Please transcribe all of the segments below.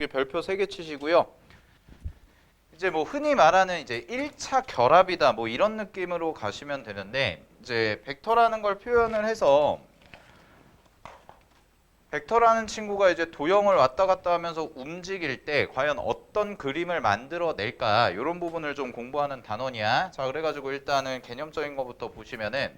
별표 3개 치시고요. 이제 뭐 흔히 말하는 이제 1차 결합이다 뭐 이런 느낌으로 가시면 되는데, 이제 벡터라는 걸 표현을 해서 벡터라는 친구가 이제 도형을 왔다 갔다 하면서 움직일 때 과연 어떤 그림을 만들어낼까, 이런 부분을 좀 공부하는 단원이야. 자, 그래가지고 일단은 개념적인 것부터 보시면은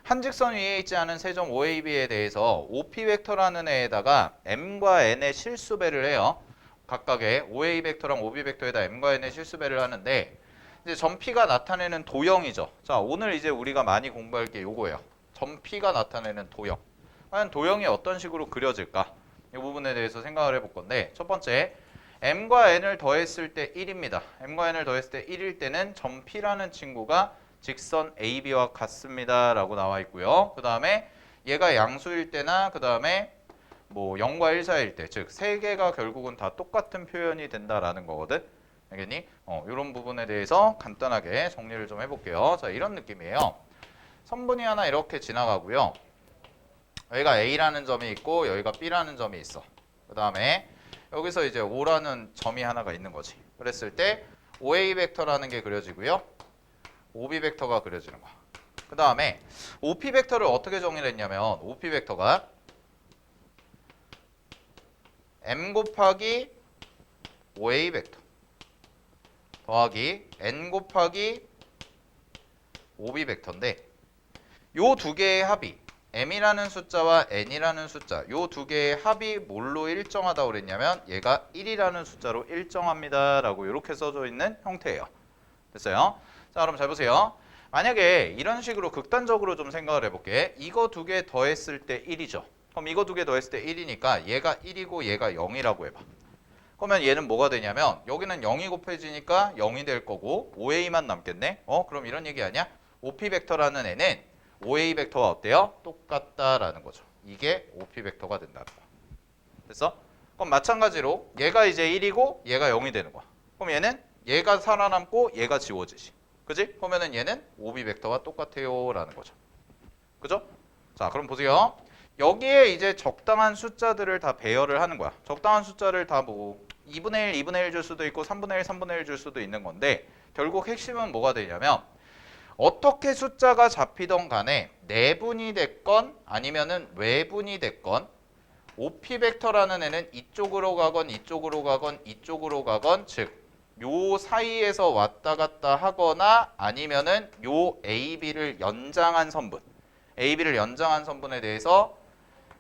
한 직선 위에 있지 않은 세점 OAB에 대해서 OP 벡터라는 애에다가 M과 N의 실수배를 해요. 각각의 OA 벡터랑 OB 벡터에다 M과 N의 실수배를 하는데, 이제 점 P가 나타내는 도형이죠. 자, 오늘 이제 우리가 많이 공부할 게 요거예요. 점 P가 나타내는 도형. 과연 도형이 어떤 식으로 그려질까? 이 부분에 대해서 생각을 해볼 건데, 첫 번째, M과 N을 더했을 때 1입니다. M과 N을 더했을 때 1일 때는 점 P라는 친구가 직선 AB와 같습니다 라고 나와 있고요. 그 다음에 얘가 양수일 때나 그 다음에 뭐 0과 1 사이일 때, 즉 세 개가 결국은 다 똑같은 표현이 된다라는 거거든. 알겠니? 이런 부분에 대해서 간단하게 정리를 좀 해볼게요. 자, 이런 느낌이에요. 선분이 하나 이렇게 지나가고요. 여기가 A라는 점이 있고 여기가 B라는 점이 있어. 그 다음에 여기서 이제 O라는 점이 하나가 있는 거지. 그랬을 때 OA 벡터라는 게 그려지고요. OB 벡터가 그려지는 거야. 그 다음에 OP 벡터를 어떻게 정의를 했냐면, OP 벡터가 M 곱하기 OA 벡터 더하기 N 곱하기 OB 벡터인데, 요 두 개의 합이 M이라는 숫자와 N이라는 숫자, 요 두 개의 합이 뭘로 일정하다고 그랬냐면 얘가 1이라는 숫자로 일정합니다 라고 이렇게 써져 있는 형태예요. 됐어요? 자, 그럼 잘 보세요. 만약에 이런 식으로 극단적으로 좀 생각을 해볼게. 이거 두 개 더했을 때 1이죠. 그럼 이거 두 개 더했을 때 1이니까 얘가 1이고 얘가 0이라고 해봐. 그러면 얘는 뭐가 되냐면 여기는 0이 곱해지니까 0이 될 거고 OA만 남겠네. 그럼 이런 얘기 아니야? OP 벡터라는 애는 OA 벡터와 어때요? 똑같다라는 거죠. 이게 OP 벡터가 된다는 거야. 됐어? 그럼 마찬가지로 얘가 이제 1이고 얘가 0이 되는 거야. 그럼 얘는 얘가 살아남고 얘가 지워지지. 그지? 그러면은 얘는 OB 벡터와 똑같아요 라는 거죠. 그죠? 자, 그럼 보세요. 여기에 이제 적당한 숫자들을 다 배열을 하는 거야. 적당한 숫자를 다 뭐 2분의 1, 2분의 1 줄 수도 있고 3분의 1, 3분의 1 줄 수도 있는 건데, 결국 핵심은 뭐가 되냐면 어떻게 숫자가 잡히던 간에 내분이 됐건 아니면은 외분이 됐건 OP 벡터라는 애는 이쪽으로 가건 이쪽으로 가건 이쪽으로 가건, 즉 요 사이에서 왔다 갔다 하거나 아니면은 요 AB를 연장한 선분, AB를 연장한 선분에 대해서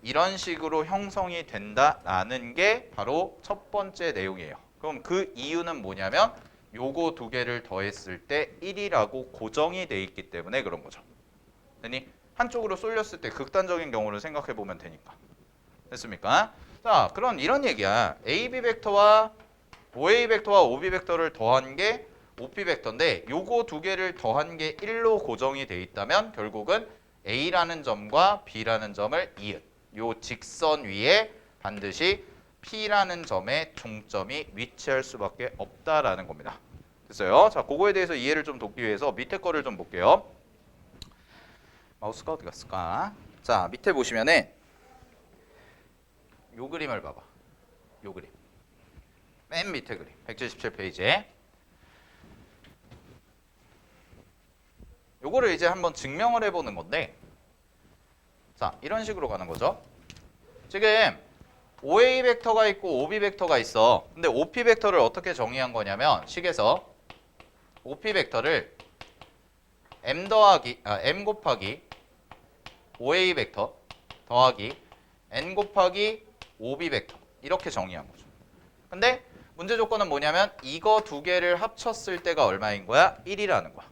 이런 식으로 형성이 된다라는 게 바로 첫 번째 내용이에요. 그럼 그 이유는 뭐냐면 요거 두 개를 더했을 때 1이라고 고정이 돼 있기 때문에 그런 거죠. 되니? 한쪽으로 쏠렸을 때 극단적인 경우를 생각해 보면 되니까. 됐습니까? 자, 그럼 이런 얘기야. AB 벡터와 OA 벡터와 OB 벡터를 더한 게 OP 벡터인데, 요거 두 개를 더한 게 1로 고정이 돼 있다면 결국은 A라는 점과 B라는 점을 이은 요 직선 위에 반드시 P라는 점의 중점이 위치할 수밖에 없다라는 겁니다. 됐어요? 자, 그거에 대해서 이해를 좀 돕기 위해서 밑에 거를 좀 볼게요. 마우스가 어디 갔을까? 자, 밑에 보시면은 요 그림을 봐봐. 요 그림. 맨 밑에 그림. 177페이지에. 요거를 이제 한번 증명을 해보는 건데, 자, 이런 식으로 가는 거죠. 지금 OA 벡터가 있고 OB 벡터가 있어. 근데 OP 벡터를 어떻게 정의한 거냐면, 식에서 OP 벡터를 M 곱하기 OA 벡터 더하기 N 곱하기 OB 벡터, 이렇게 정의한 거죠. 근데 문제 조건은 뭐냐면 이거 두 개를 합쳤을 때가 얼마인 거야? 1이라는 거야.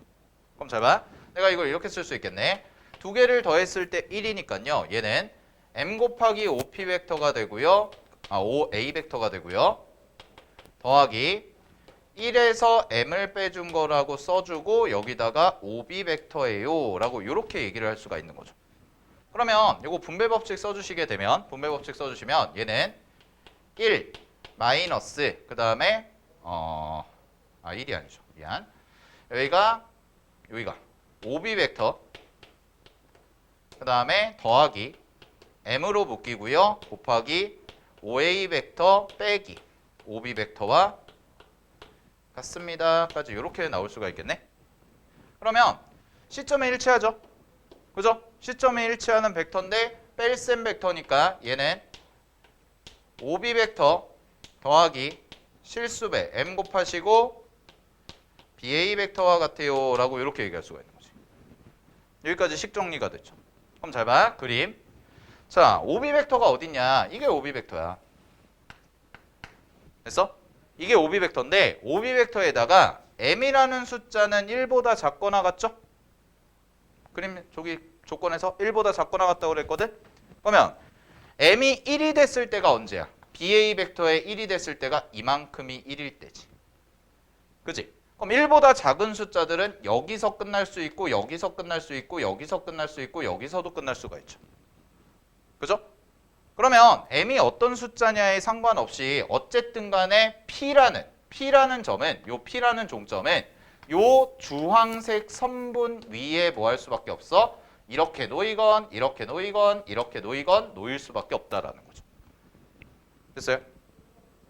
그럼 잘 봐. 내가 이걸 이렇게 쓸 수 있겠네. 두 개를 더했을 때 1이니까요. 얘는 M 곱하기 OP 벡터가 되고요. OA 벡터가 되고요. 더하기 1에서 M을 빼준 거라고 써주고 여기다가 OB 벡터예요 라고 이렇게 얘기를 할 수가 있는 거죠. 그러면 이거 분배 법칙 써주시게 되면, 분배 법칙 써주시면 얘는 1 마이너스 그 다음에 1이 아니죠. 미안. 여기가 OB 벡터 그 다음에 더하기 M으로 묶이고요. 곱하기 OA 벡터 빼기 OB 벡터와 같습니다. 까지 이렇게 나올 수가 있겠네. 그러면 시점에 일치하죠. 그죠? 시점에 일치하는 벡터인데 뺄셈 벡터니까 얘는 OB 벡터 더하기 실수배 M 곱하시고 BA 벡터와 같아요 라고 이렇게 얘기할 수가 있는 거지. 여기까지 식 정리가 됐죠. 그럼 잘 봐. 그림. 자, OB 벡터가 어딨냐? 이게 OB 벡터야. 됐어? 이게 OB 벡터인데 OB 벡터에다가 M이라는 숫자는 1보다 작거나 같죠? 그림 저기 조건에서 1보다 작거나 같다고 그랬거든? 그러면 M이 1이 됐을 때가 언제야? BA 벡터에 1이 됐을 때가 이만큼이 1일 때지. 그지? 그럼 1보다 작은 숫자들은 여기서 끝날 수 있고 여기서 끝날 수 있고 여기서 끝날 수 있고 여기서도 끝날 수가 있죠. 그죠? 그러면 M이 어떤 숫자냐에 상관없이 어쨌든 간에 P라는 점은 요 P라는 종점은 요 주황색 선분 위에 뭐 할 수밖에 없어? 이렇게 놓이건 이렇게 놓이건 이렇게 놓이건 놓일 수밖에 없다라는 거죠. 됐어요?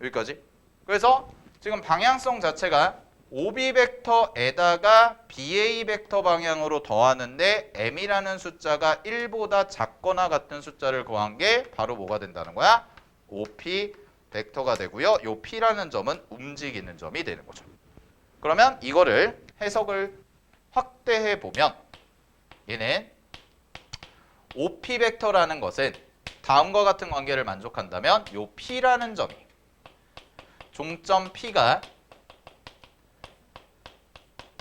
여기까지. 그래서 지금 방향성 자체가 OB 벡터에다가 BA 벡터 방향으로 더하는데 M이라는 숫자가 1보다 작거나 같은 숫자를 더한 게 바로 뭐가 된다는 거야? OP 벡터가 되고요. 요 P라는 점은 움직이는 점이 되는 거죠. 그러면 이거를 해석을 확대해 보면 얘는 OP 벡터라는 것은 다음과 같은 관계를 만족한다면 요 P라는 점이 종점 P가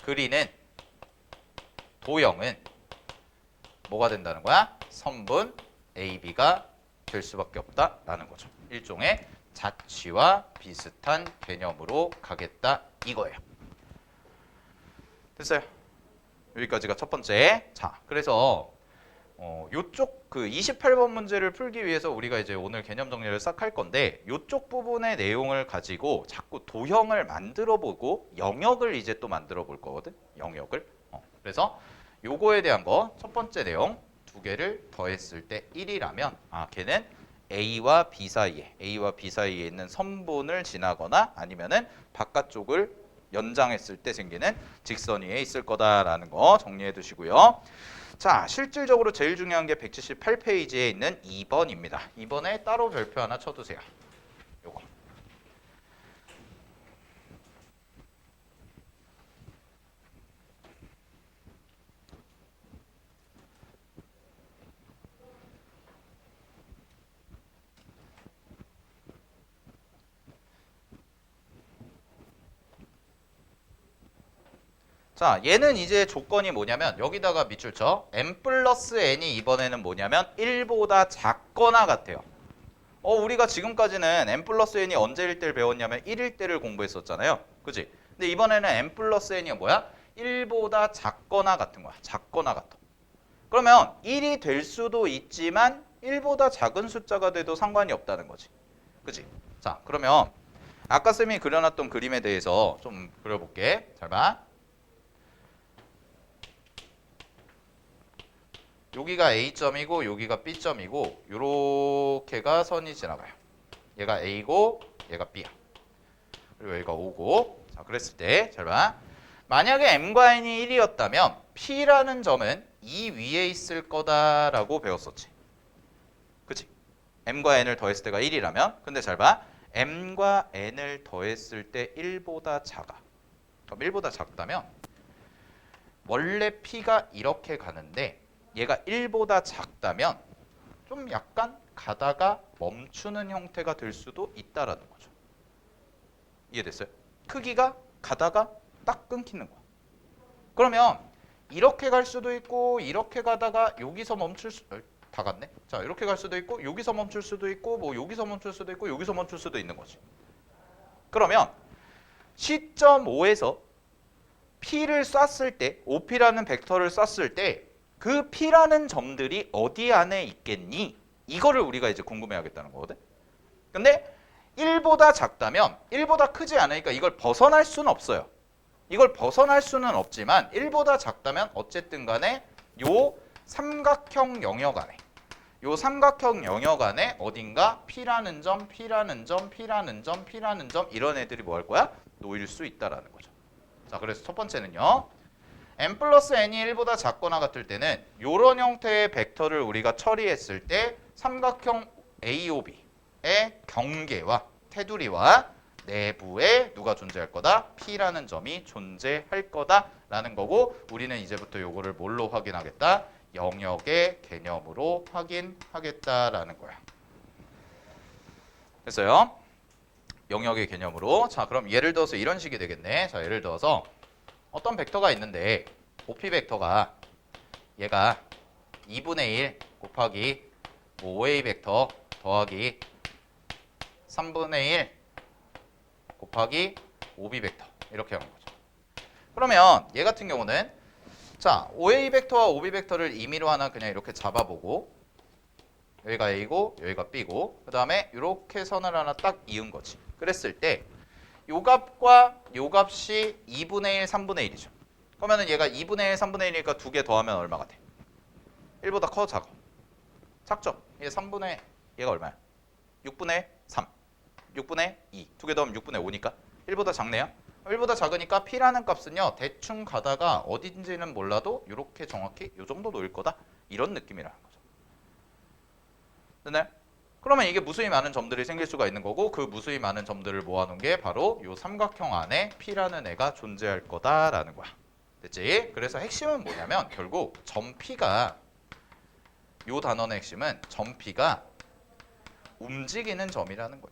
그리는 도형은 뭐가 된다는 거야? 선분 AB가 될 수밖에 없다라는 거죠. 일종의 자취와 비슷한 개념으로 가겠다 이거예요. 됐어요? 여기까지가 첫 번째. 자, 그래서 요쪽 그 28번 문제를 풀기 위해서 우리가 이제 오늘 개념 정리를 싹 할 건데 요쪽 부분의 내용을 가지고 자꾸 도형을 만들어 보고 영역을 이제 또 만들어 볼 거거든. 영역을. 그래서 요거에 대한 거 첫 번째 내용 두 개를 더했을 때 1이라면 걔는 A와 B 사이에 있는 선분을 지나거나 아니면은 바깥쪽을 연장했을 때 생기는 직선 위에 있을 거다라는 거 정리해 두시고요. 자, 실질적으로 제일 중요한 게 178페이지에 있는 2번입니다. 2번에 따로 별표 하나 쳐두세요. 요거. 자, 얘는 이제 조건이 뭐냐면 여기다가 밑줄 쳐. m 플러스 n이 이번에는 뭐냐면 1보다 작거나 같아요. 우리가 지금까지는 m 플러스 n이 언제일 때를 배웠냐면 1일 때를 공부했었잖아요. 그치? 근데 이번에는 m 플러스 n이 뭐야? 1보다 작거나 같은 거야. 작거나 같아. 그러면 1이 될 수도 있지만 1보다 작은 숫자가 돼도 상관이 없다는 거지. 그치? 자, 그러면 아까 쌤이 그려놨던 그림에 대해서 좀 그려볼게. 잘 봐. 여기가 A점이고 여기가 B점이고 요렇게가 선이 지나가요. 얘가 A고 얘가 B야. 그리고 여기가 O고. 자, 그랬을 때 잘 봐. 만약에 M과 N이 1이었다면 P라는 점은 이 위에 있을 거다라고 배웠었지. 그치? M과 N을 더했을 때가 1이라면 근데 잘 봐. M과 N을 더했을 때 1보다 작아. 그럼 1보다 작다면 원래 P가 이렇게 가는데 얘가 1보다 작다면 좀 약간 가다가 멈추는 형태가 될 수도 있다라는 거죠. 이해됐어요? 크기가 가다가 딱 끊기는 거야. 그러면 이렇게 갈 수도 있고 이렇게 가다가 여기서 멈출 수 다 갔네. 자, 이렇게 갈 수도 있고 여기서 멈출 수도 있고 뭐 여기서 멈출 수도 있고 여기서 멈출 수도 있는 거지. 그러면 시점 5에서 P를 쐈을 때 OP라는 벡터를 쐈을 때 그 P라는 점들이 어디 안에 있겠니? 이거를 우리가 이제 궁금해하겠다는 거거든. 근데 1보다 작다면 1보다 크지 않으니까 이걸 벗어날 수는 없어요. 이걸 벗어날 수는 없지만 1보다 작다면 어쨌든 간에 요 삼각형 영역 안에 요 삼각형 영역 안에 어딘가 P라는 점, P라는 점, P라는 점, P라는 점 이런 애들이 뭐 할 거야? 놓일 수 있다라는 거죠. 자, 그래서 첫 번째는요. n 플러스 n이 1보다 작거나 같을 때는 요런 형태의 벡터를 우리가 처리했을 때 삼각형 AOB의 경계와 테두리와 내부에 누가 존재할 거다? P라는 점이 존재할 거다라는 거고 우리는 이제부터 요거를 뭘로 확인하겠다? 영역의 개념으로 확인하겠다라는 거야. 됐어요? 영역의 개념으로. 자, 그럼 예를 들어서 이런 식이 되겠네. 자, 예를 들어서 어떤 벡터가 있는데 OP 벡터가 얘가 2분의 1 곱하기 5A 벡터 더하기 3분의 1 곱하기 5B 벡터 이렇게 하는 거죠. 그러면 얘 같은 경우는 자, 5A 벡터와 5B 벡터를 임의로 하나 그냥 이렇게 잡아보고 여기가 A고 여기가 B고 그 다음에 이렇게 선을 하나 딱 이은 거지. 그랬을 때 요 값과 요 값이 2분의 1, 3분의 1이죠. 그러면은 얘가 2분의 1, 3분의 1이니까 두 개 더하면 얼마가 돼? 1보다 커 작아? 작죠? 얘 3분의 얘가 얼마야? 6분의 3, 6분의 2. 두 개 더하면 6분의 5니까 1보다 작네요. 1보다 작으니까 P라는 값은요. 대충 가다가 어딘지는 몰라도 이렇게 정확히 요 정도 놓일 거다. 이런 느낌이라는 거죠. 됐나요? 그러면 이게 무수히 많은 점들이 생길 수가 있는 거고 그 무수히 많은 점들을 모아놓은 게 바로 요 삼각형 안에 P라는 애가 존재할 거다라는 거야. 됐지? 그래서 핵심은 뭐냐면 결국 점 P가 요 단원의 핵심은 점 P가 움직이는 점이라는 거야.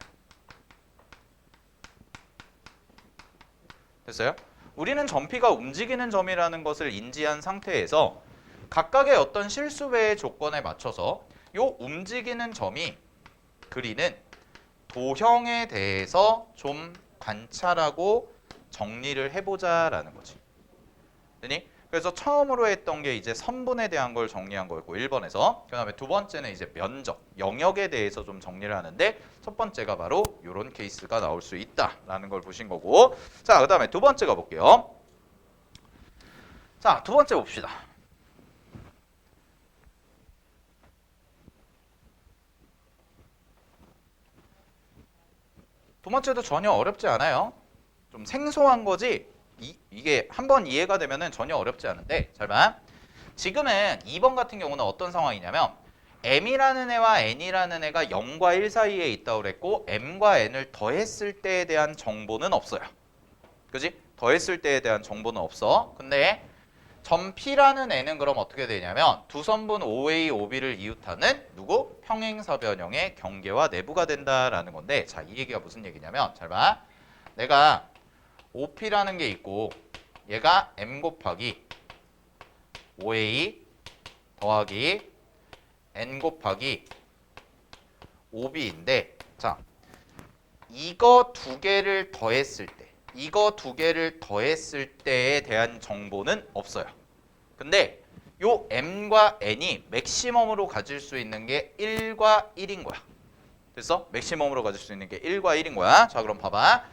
됐어요? 우리는 점 P가 움직이는 점이라는 것을 인지한 상태에서 각각의 어떤 실수배의 조건에 맞춰서 요 움직이는 점이 그리는 도형에 대해서 좀 관찰하고 정리를 해보자라는 거지. 되니? 그래서 처음으로 했던 게 이제 선분에 대한 걸 정리한 거였고 1번에서 그 다음에 두 번째는 이제 면적, 영역에 대해서 좀 정리를 하는데 첫 번째가 바로 이런 케이스가 나올 수 있다라는 걸 보신 거고 자, 그 다음에 두 번째 가볼게요. 자, 두 번째 봅시다. 두 번째도 전혀 어렵지 않아요. 좀 생소한 거지 이게 한번 이해가 되면은 전혀 어렵지 않은데 잘 봐. 지금은 2번 같은 경우는 어떤 상황이냐면 m이라는 애와 n이라는 애가 0과 1 사이에 있다고 그랬고 m과 n을 더했을 때에 대한 정보는 없어요. 그지? 더했을 때에 대한 정보는 없어. 근데 점 P라는 애는 그럼 어떻게 되냐면 두 선분 OA, OB를 이웃하는 누구? 평행사변형의 경계와 내부가 된다라는 건데 자, 이 얘기가 무슨 얘기냐면 잘 봐. 내가 OP라는 게 있고 얘가 M 곱하기 OA 더하기 N 곱하기 OB인데 자, 이거 두 개를 더했을 때에 대한 정보는 없어요. 근데 요 m과 n이 맥시멈으로 가질 수 있는 게 1과 1인 거야. 됐어? 맥시멈으로 가질 수 있는 게 1과 1인 거야. 자, 그럼 봐봐.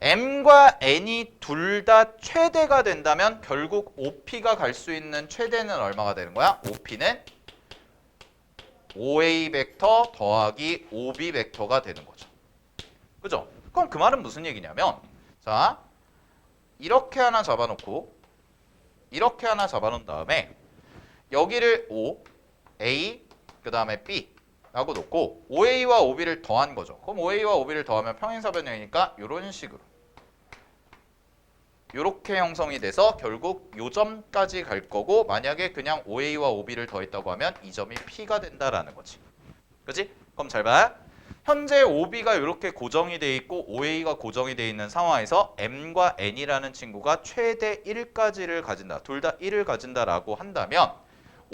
m과 n이 둘 다 최대가 된다면 결국 OP가 갈 수 있는 최대는 얼마가 되는 거야? OP는 OA 벡터 더하기 OB 벡터가 되는 거죠. 그죠? 그럼 그 말은 무슨 얘기냐면 자, 이렇게 하나 잡아놓고 이렇게 하나 잡아놓은 다음에 여기를 O, A, 그 다음에 B 라고 놓고 OA와 OB를 더한 거죠. 그럼 OA와 OB를 더하면 평행사변형이니까 이런 식으로 이렇게 형성이 돼서 결국 요 점까지 갈 거고 만약에 그냥 OA와 OB를 더했다고 하면 이 점이 P가 된다라는 거지. 그치? 그럼 잘 봐. 현재 OB가 이렇게 고정이 돼 있고 OA가 고정이 돼 있는 상황에서 M과 N이라는 친구가 최대 1까지를 가진다. 둘 다 1을 가진다라고 한다면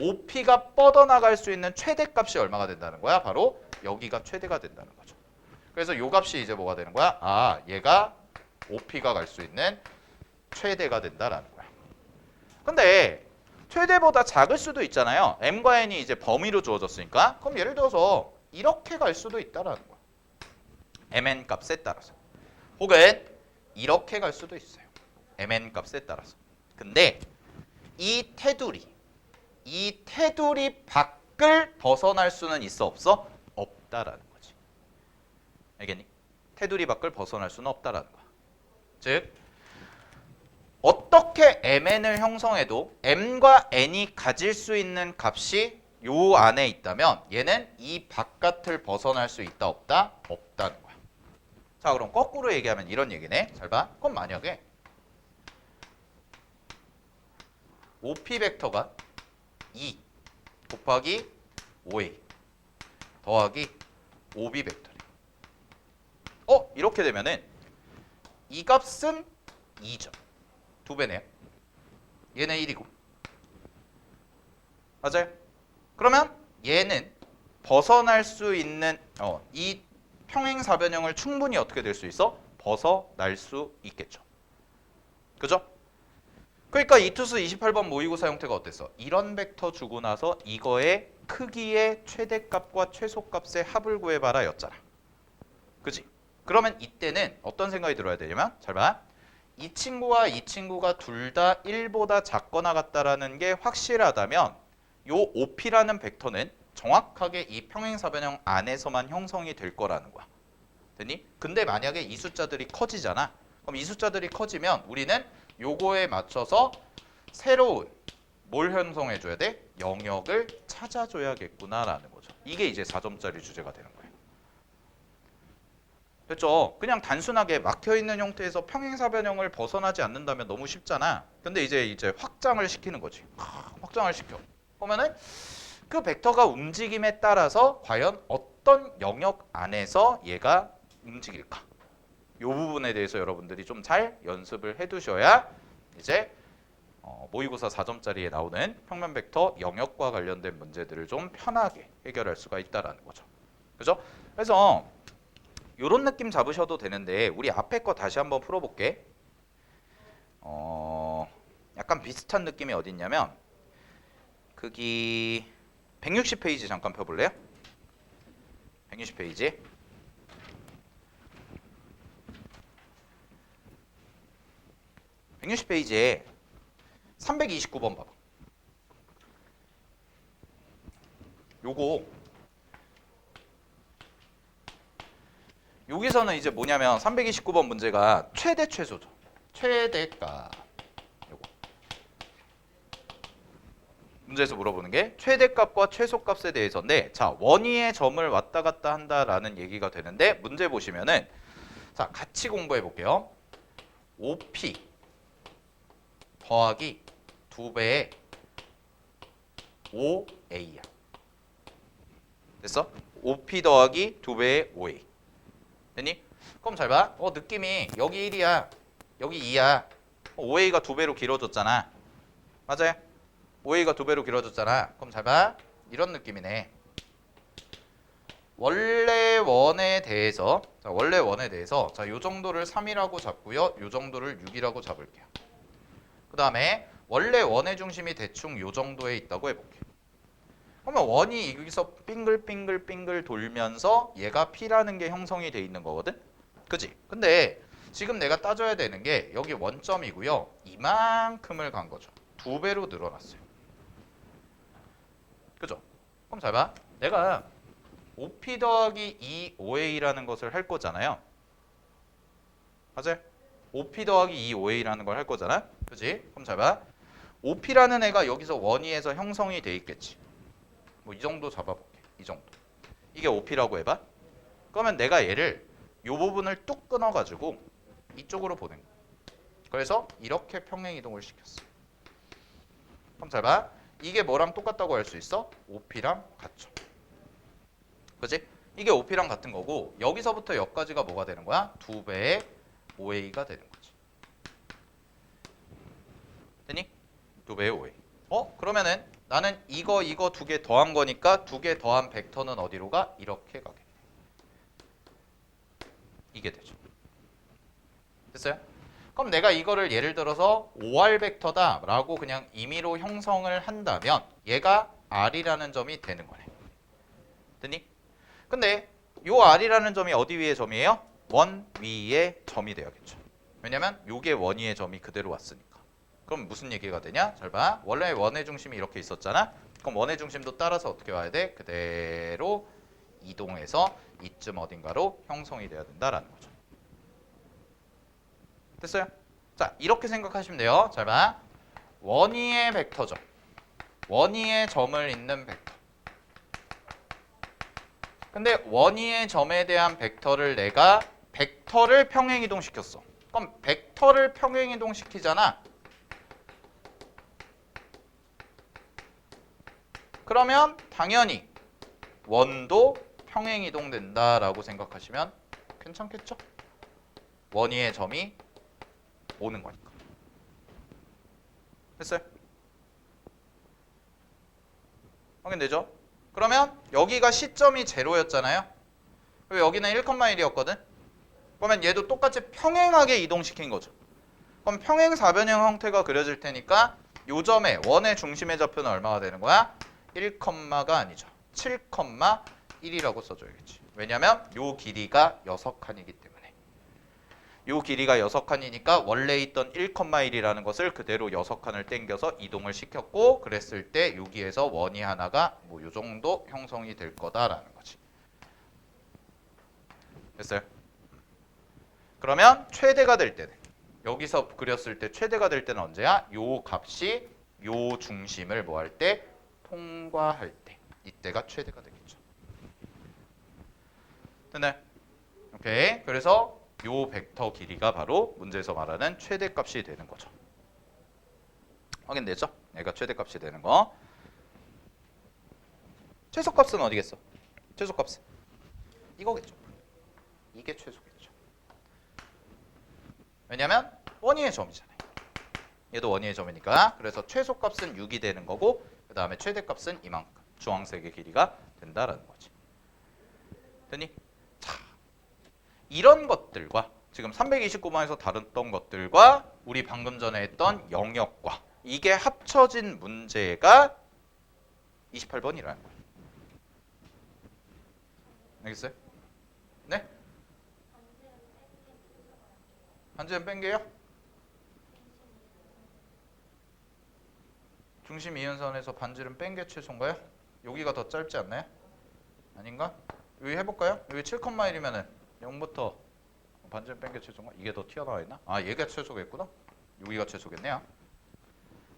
OP가 뻗어나갈 수 있는 최대값이 얼마가 된다는 거야? 바로 여기가 최대가 된다는 거죠. 그래서 요 값이 이제 뭐가 되는 거야? 아, 얘가 OP가 갈 수 있는 최대가 된다라는 거야. 근데 최대보다 작을 수도 있잖아요. M과 N이 이제 범위로 주어졌으니까. 그럼 예를 들어서 이렇게 갈 수도 있다라는 거야. mn 값에 따라서. 혹은 이렇게 갈 수도 있어요. mn 값에 따라서. 근데 이 테두리 밖을 벗어날 수는 있어 없어? 없다라는 거지. 알겠니? 테두리 밖을 벗어날 수는 없다라는 거야. 즉 어떻게 mn을 형성해도 m과 n이 가질 수 있는 값이 요 안에 있다면 얘는 이 바깥을 벗어날 수 있다 없다? 없다는 거야. 자 그럼 거꾸로 얘기하면 이런 얘기네. 잘 봐. 그럼 만약에 OP 벡터가 2 곱하기 5a 더하기 5b 벡터래. 이렇게 되면은 이 값은 2죠. 2배네요. 얘는 1이고. 맞아요? 그러면 얘는 벗어날 수 있는 이 평행사변형을 충분히 어떻게 될 수 있어? 벗어날 수 있겠죠. 그죠? 그러니까 이 투수 28번 모의고사 형태가 어땠어? 이런 벡터 주고 나서 이거의 크기의 최대값과 최소값의 합을 구해봐라 였잖아. 그지? 그러면 이때는 어떤 생각이 들어야 되냐면 잘 봐. 이 친구와 이 친구가 둘 다 1보다 작거나 같다라는 게 확실하다면 요 OP라는 벡터는 정확하게 이 평행사변형 안에서만 형성이 될 거라는 거야. 됐니? 근데 만약에 이 숫자들이 커지잖아. 그럼 이 숫자들이 커지면 우리는 요거에 맞춰서 새로운 뭘 형성해 줘야 돼? 영역을 찾아줘야겠구나라는 거죠. 이게 이제 4점짜리 주제가 되는 거예요. 됐죠? 그냥 단순하게 막혀있는 형태에서 평행사변형을 벗어나지 않는다면 너무 쉽잖아. 근데 이제 확장을 시키는 거지. 확장을 시켜. 그러면은 그 벡터가 움직임에 따라서 과연 어떤 영역 안에서 얘가 움직일까? 이 부분에 대해서 여러분들이 좀 잘 연습을 해두셔야 이제 모의고사 4점짜리에 나오는 평면 벡터 영역과 관련된 문제들을 좀 편하게 해결할 수가 있다라는 거죠. 그죠? 그래서 이런 느낌 잡으셔도 되는데 우리 앞에 거 다시 한번 풀어볼게. 약간 비슷한 느낌이 어디 있냐면 거기 160페이지 잠깐 펴볼래요? 160페이지. (160페이지에) 329번 봐봐. 요거 여기서는 이제 뭐냐면 329번 문제가 최대 최소죠. 최대값. 요거. 문제에서 물어보는 게 최대값과 최소값에 대해서인데 자, 원위의 점을 왔다 갔다 한다라는 얘기가 되는데 문제 보시면은 자, 같이 공부해 볼게요. OP 더하기 2배의 5A야. 됐어? OP 더하기 2배의 5A. 됐니? 그럼 잘 봐. 느낌이 여기 1이야. 여기 2야. 5A가 2배로 길어졌잖아. 맞아요? 5A가 2배로 길어졌잖아. 그럼 잘 봐. 이런 느낌이네. 원래 원에 대해서 자, 요 정도를 3이라고 잡고요. 요 정도를 6이라고 잡을게요. 그 다음에 원래 원의 중심이 대충 요 정도에 있다고 해볼게요. 그러면 원이 여기서 빙글빙글 돌면서 얘가 P라는 게 형성이 돼 있는 거거든? 그지? 근데 지금 내가 따져야 되는 게 여기 원점이고요. 이만큼을 간 거죠. 2배로 늘어났어요. 그죠? 그럼 잘 봐. 내가 OP 더하기 2OA라는 것을 할 거잖아요. 맞아요? OP 더하기 2OA라는 걸 할 거잖아. 그지? 그럼 잘 봐. OP라는 애가 여기서 원위에서 형성이 돼 있겠지. 뭐 이 정도 잡아볼게. 이 정도. 이게 OP라고 해봐. 그러면 내가 얘를 요 부분을 뚝 끊어가지고 이쪽으로 보낸 거야. 그래서 이렇게 평행 이동을 시켰어. 그럼 잘 봐. 이게 뭐랑 똑같다고 할 수 있어? OP랑 같죠. 그지? 이게 OP랑 같은 거고 여기서부터 여기까지가 뭐가 되는 거야? 2배의 OA가 되는 거지. 됐니? 2배의 OA. 그러면은 나는 이거 두 개 더한 거니까 두 개 더한 벡터는 어디로 가? 이렇게 가겠네. 이게 되죠. 됐어요? 그럼 내가 이거를 예를 들어서 OR 벡터다 라고 그냥 임의로 형성을 한다면 얘가 R이라는 점이 되는 거네. 됐니? 근데 요 R이라는 점이 어디 위의 점이에요? 원 위의 점이 돼야겠죠. 왜냐면 요게 원 위의 점이 그대로 왔으니까. 그럼 무슨 얘기가 되냐? 잘 봐. 원래 원의 중심이 이렇게 있었잖아. 그럼 원의 중심도 따라서 어떻게 와야 돼? 그대로 이동해서 이쯤 어딘가로 형성이 돼야 된다라는 거죠. 됐어요? 자, 이렇게 생각하시면 돼요. 잘 봐. 원위의 벡터죠. 원위의 점을 잇는 벡터. 근데 원위의 점에 대한 벡터를 내가 벡터를 평행이동시켰어. 그럼 벡터를 평행이동시키잖아. 그러면 당연히 원도 평행이동된다라고 생각하시면 괜찮겠죠? 원위의 점이 오는 거니까. 됐어요? 확인되죠? 그러면 여기가 시점이 제로였잖아요. 그리고 여기는 1,1이었거든. 그러면 얘도 똑같이 평행하게 이동시킨 거죠. 그럼 평행 사변형 형태가 그려질 테니까 요 점에 원의 중심의 좌표는 얼마가 되는 거야? 1가 아니죠. 7,1이라고 써줘야겠지. 왜냐면 요 길이가 6칸이기 때문에. 요 길이가 6칸이니까 원래 있던 1,1이라는 것을 그대로 6칸을 땡겨서 이동을 시켰고, 그랬을 때 여기에서 원이 하나가 뭐 요 정도 형성이 될 거다라는 거지. 됐어요? 그러면 최대가 될 때는, 여기서 그렸을 때 최대가 될 때는 언제야? 요 값이 요 중심을 뭐 할 때? 통과할 때. 이때가 최대가 되겠죠. 됐나요? 오케이. 그래서 요 벡터 길이가 바로 문제에서 말하는 최대값이 되는 거죠. 확인되죠? 얘가 최대값이 되는 거. 최소값은 어디겠어? 최소값은 이거겠죠. 이게 최소겠죠. 왜냐면 원위의 점이잖아요. 얘도 원위의 점이니까. 그래서 최소값은 6이 되는 거고, 그 다음에 최대값은 이만큼 주황색의 길이가 된다라는 거지. 됐니? 자, 이런 것들과 지금 329번에서 다뤘던 것들과 우리 방금 전에 했던 영역과 이게 합쳐진 문제가 28번이라는 거예요. 알겠어요? 네? 반지름 뺀 게요? 중심 이은선에서 반지름 뺀 게 최소인가요? 여기가 더 짧지 않나요? 아닌가? 여기 해볼까요? 여기 7,1이면은 0부터 반지름 뺀 게 최소인가? 이게 더 튀어나와 있나? 아, 얘가 최소겠구나. 여기가 최소겠네요.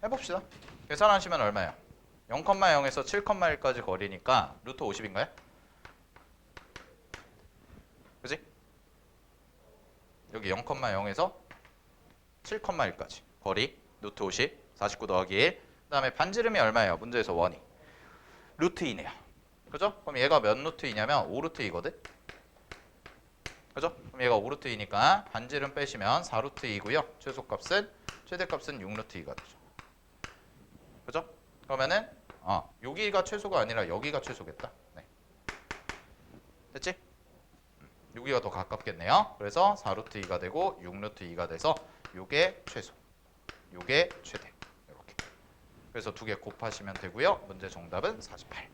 해봅시다. 계산하시면 얼마예요? 0,0에서 7,1까지 거리니까 루트 50인가요? 그지? 여기 0,0에서 7,1까지 거리 루트 50, 49 더하기 1. 그 다음에 반지름이 얼마예요? 문제에서 원이 루트 2네요. 그죠? 그럼 얘가 몇 루트 2냐면 5루트 2거든? 그죠? 그럼 얘가 5루트 2니까 반지름 빼시면 4루트 2고요. 최대값은 6루트 2가 되죠. 그죠? 그러면은 여기가 최소가 아니라 여기가 최소겠다. 네. 됐지? 여기가 더 가깝겠네요. 그래서 4루트 2가 되고 6루트 2가 돼서 요게 최소, 요게 최대. 이렇게. 그래서 두 개 곱하시면 되고요. 문제 정답은 48.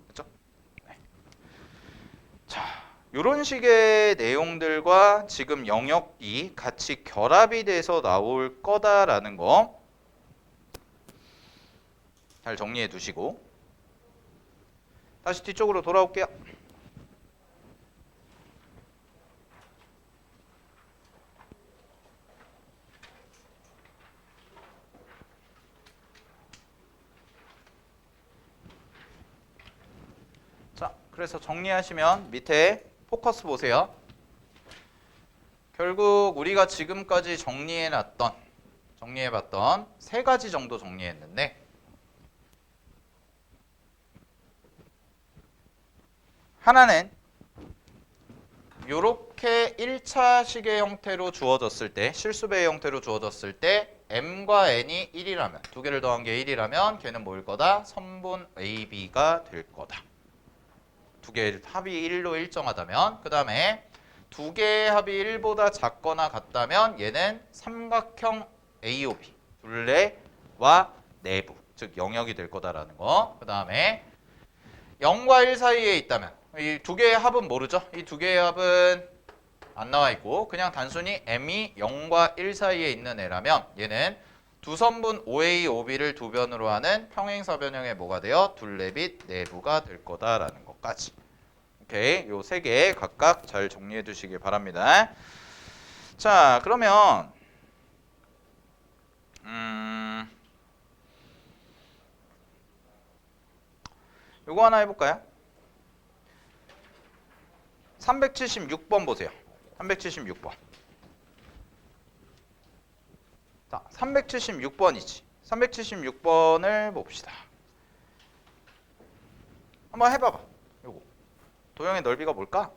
그죠? 네. 자, 이런 식의 내용들과 지금 영역이 같이 결합이 돼서 나올 거다라는 거 잘 정리해 두시고 다시 뒤쪽으로 돌아올게요. 자, 그래서 정리하시면 밑에 포커스 보세요. 결국 우리가 지금까지 정리해봤던 세 가지 정도 정리했는데, 하나는 요렇게 1차식의 형태로 주어졌을 때, 실수배의 형태로 주어졌을 때 m과 n이 1이라면, 두 개를 더한 게 1이라면 걔는 뭐일 거다? 선분 AB가 될 거다. 두 개의 합이 1로 일정하다면. 그 다음에 두 개의 합이 1보다 작거나 같다면 얘는 삼각형 AOB, 둘레와 내부, 즉 영역이 될 거다라는 거. 그 다음에 0과 1 사이에 있다면, 이 두 개의 합은 모르죠? 이 두 개의 합은 안 나와 있고 그냥 단순히 m이 0과 1 사이에 있는 애라면 얘는 두 선분 OA, OB를 두 변으로 하는 평행사변형의 뭐가 돼요? 둘레 및 내부가 될 거다라는 것까지. 오케이, 요 세 개 각각 잘 정리해 두시길 바랍니다. 자, 그러면 요거 하나 해볼까요? 376번 보세요. 376번. 자, 376번이지. 376번을 봅시다. 한번 해봐봐. 요거. 도형의 넓이가 뭘까?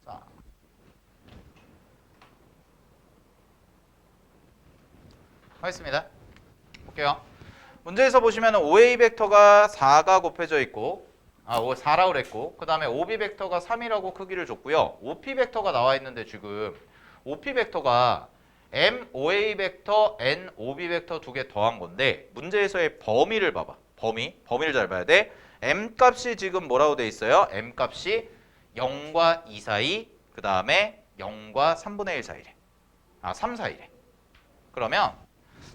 자, 하겠습니다. 볼게요. 문제에서 보시면 OA 벡터가 4가 곱해져 있고 4라고 그랬고 그 다음에 OB 벡터가 3이라고 크기를 줬고요. OP 벡터가 나와 있는데 지금 OP 벡터가 MOA 벡터, NOB 벡터 두 개 더한 건데 문제에서의 범위를 봐봐. 범위를 잘 봐야 돼. M 값이 지금 뭐라고 돼 있어요? M 값이 0과 2 사이, 그 다음에 0과 3분의 1 사이래. 3 사이래. 그러면